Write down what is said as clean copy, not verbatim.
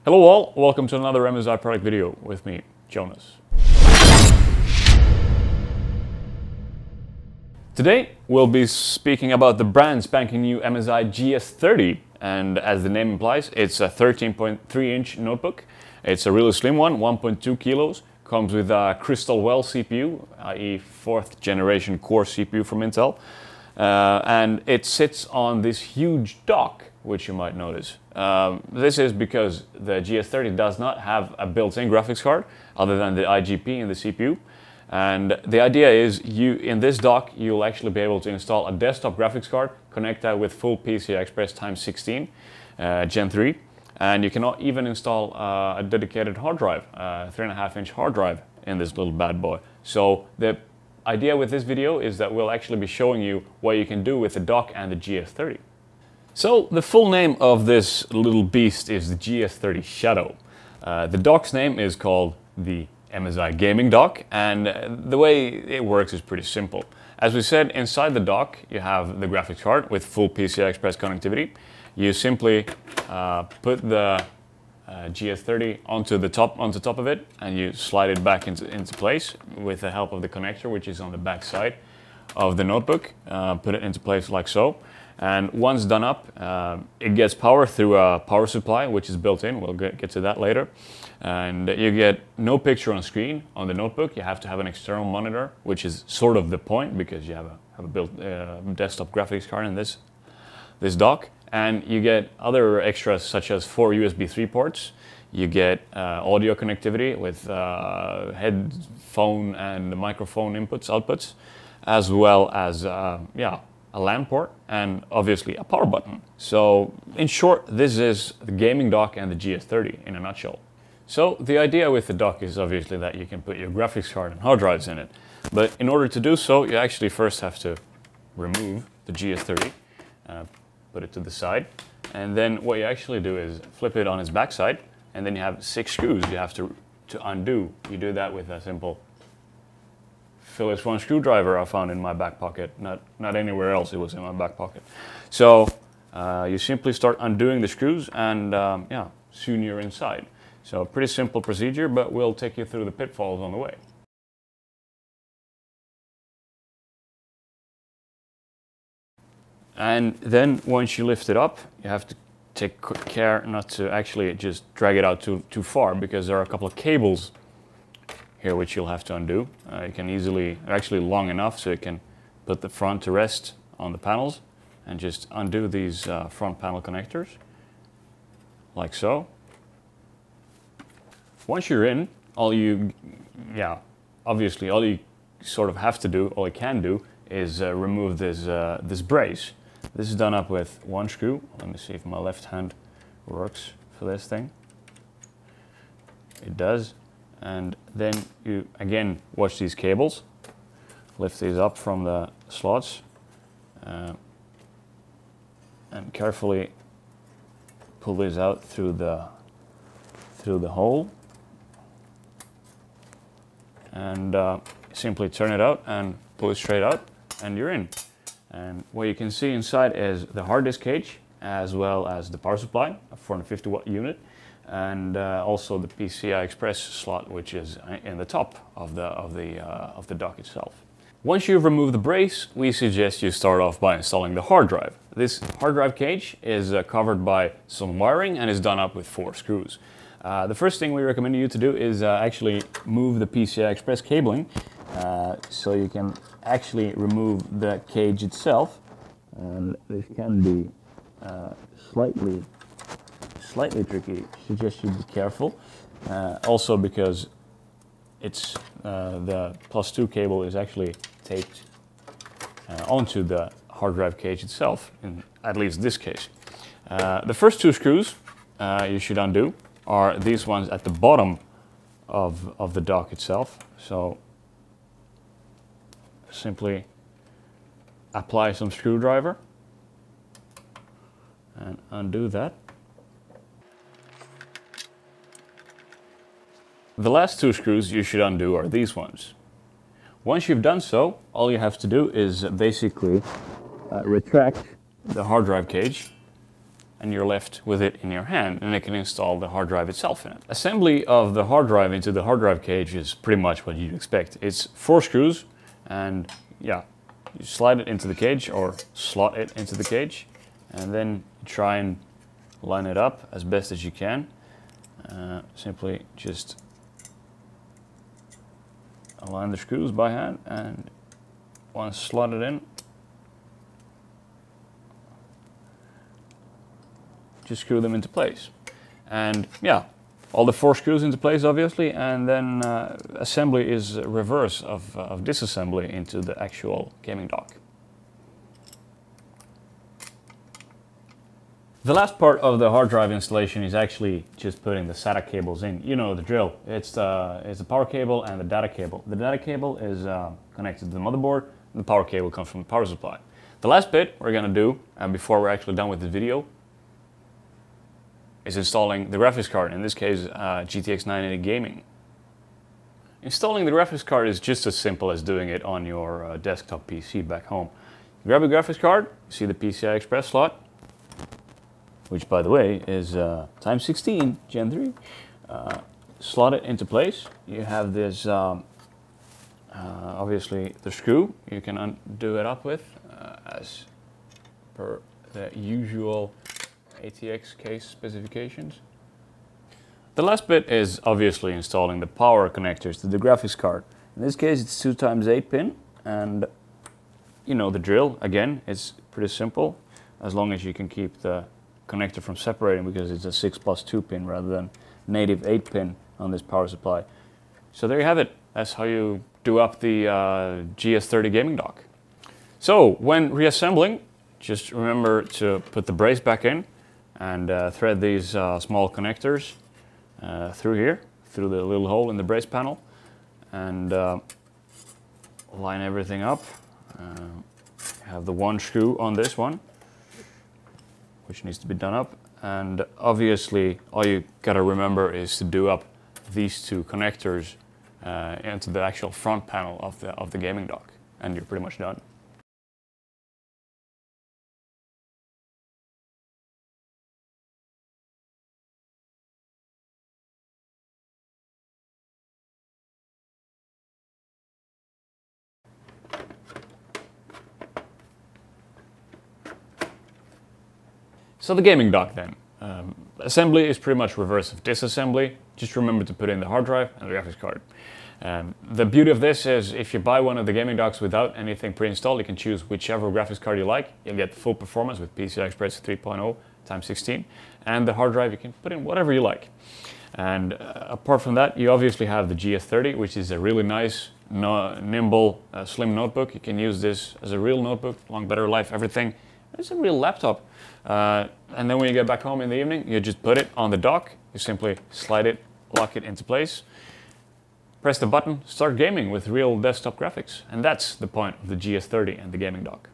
Hello all, welcome to another MSI product video with me, Jonas. Today we'll be speaking about the brand spanking new MSI GS30, and as the name implies, it's a 13.3-inch notebook. It's a really slim one, 1.2 kilos, comes with a Crystal Well CPU, i.e. 4th generation core CPU from Intel, and it sits on this huge dock, which you might notice. This is because the GS30 does not have a built-in graphics card other than the IGP in the CPU. And the idea is in this dock, you'll actually be able to install a desktop graphics card, connect that with full PCI Express x16, Gen 3, and you can even install a dedicated hard drive, a 3.5-inch hard drive in this little bad boy. So the idea with this video is that we'll actually be showing you what you can do with the dock and the GS30. So the full name of this little beast is the GS30 Shadow. The dock's name is called the MSI GamingDock, and the way it works is pretty simple. As we said, inside the dock you have the graphics card with full PCI Express connectivity. You simply put the GS30 onto top of it, and you slide it back into place with the help of the connector, which is on the back side of the notebook. Put it into place like so. And once done up, it gets power through a power supply, which is built in. We'll get to that later. And you get no picture on screen on the notebook. You have to have an external monitor, which is sort of the point because you have a built desktop graphics card in this dock. And you get other extras such as 4 USB 3 ports. You get audio connectivity with headphone and microphone outputs, as well as a LAN port, and obviously a power button. So in short, this is the gaming dock and the GS30 in a nutshell. So the idea with the dock is obviously that you can put your graphics card and hard drives in it. But in order to do so, you actually first have to remove the GS30, put it to the side, and then what you actually do is flip it on its backside, and then you have 6 screws you have to undo. You do that with a simple Phillips 1 screwdriver I found in my back pocket, not anywhere else, it was in my back pocket. So you simply start undoing the screws, and soon you're inside. So pretty simple procedure, but we'll take you through the pitfalls on the way. And then once you lift it up, you have to take care not to actually just drag it out too far, because there are a couple of cables here which you'll have to undo. You can easily, actually long enough so you can put the front to rest on the panels and just undo these front panel connectors, like so. Once you're in, all you sort of have to do, all you can do, is remove this brace. This is done up with 1 screw. Let me see if my left hand works for this thing. It does. And then you again watch these cables, lift these up from the slots, and carefully pull these out through the hole, and simply turn it out and pull it straight out, and you're in. And what you can see inside is the hard disk cage, as well as the power supply, a 450 watt unit, and also the PCI Express slot, which is in the top of the dock itself. Once you've removed the brace, we suggest you start off by installing the hard drive. This hard drive cage is covered by some wiring and is done up with 4 screws. The first thing we recommend you to do is actually move the PCI Express cabling, so you can actually remove the cage itself. And this can be slightly tricky. Suggest you be careful. Also because it's the +2 cable is actually taped onto the hard drive cage itself, in at least this case. The first 2 screws you should undo are these ones at the bottom of the dock itself. So simply apply some screwdriver and undo that. The last 2 screws you should undo are these ones. Once you've done so, all you have to do is basically retract the hard drive cage and you're left with it in your hand, and it can install the hard drive itself in it. Assembly of the hard drive into the hard drive cage is pretty much what you'd expect. It's 4 screws, and yeah, you slide it into the cage or slot it into the cage, and then try and line it up as best as you can. Simply just align the screws by hand, and once slotted in, just screw them into place. And yeah, all the 4 screws into place obviously, and then assembly is reverse of disassembly into the actual gaming dock. The last part of the hard drive installation is actually just putting the SATA cables in. You know the drill. It's the power cable and the data cable. The data cable is connected to the motherboard, and the power cable comes from the power supply. The last bit we're gonna do, before we're actually done with the video, is installing the graphics card, in this case GTX 980 Gaming. Installing the graphics card is just as simple as doing it on your desktop PC back home. You grab a graphics card, you see the PCI Express slot, which by the way is times 16 Gen 3. Slot it into place. You have this, obviously the screw you can undo it up with as per the usual ATX case specifications. The last bit is obviously installing the power connectors to the graphics card. In this case it's 2x8 pin, and you know the drill. Again, it's pretty simple as long as you can keep the connector from separating, because it's a 6+2 pin rather than native 8 pin on this power supply. So there you have it. That's how you do up the GS30 gaming dock. So when reassembling, just remember to put the brace back in and thread these small connectors through here, through the little hole in the brace panel, and line everything up. Have the 1 screw on this one, which needs to be done up, and obviously all you gotta remember is to do up these 2 connectors into the actual front panel of the gaming dock, and you're pretty much done. So the gaming dock then. Assembly is pretty much reverse of disassembly. Just remember to put in the hard drive and the graphics card. The beauty of this is if you buy one of the gaming docks without anything pre-installed, you can choose whichever graphics card you like. You'll get the full performance with PCI Express 3.0 x 16, and the hard drive you can put in whatever you like. And apart from that, you obviously have the GS30, which is a really nice, nimble, slim notebook. You can use this as a real notebook, long battery life, everything. It's a real laptop. And then when you get back home in the evening, you just put it on the dock. You simply slide it, lock it into place, press the button, start gaming with real desktop graphics. And that's the point of the GS30 and the gaming dock.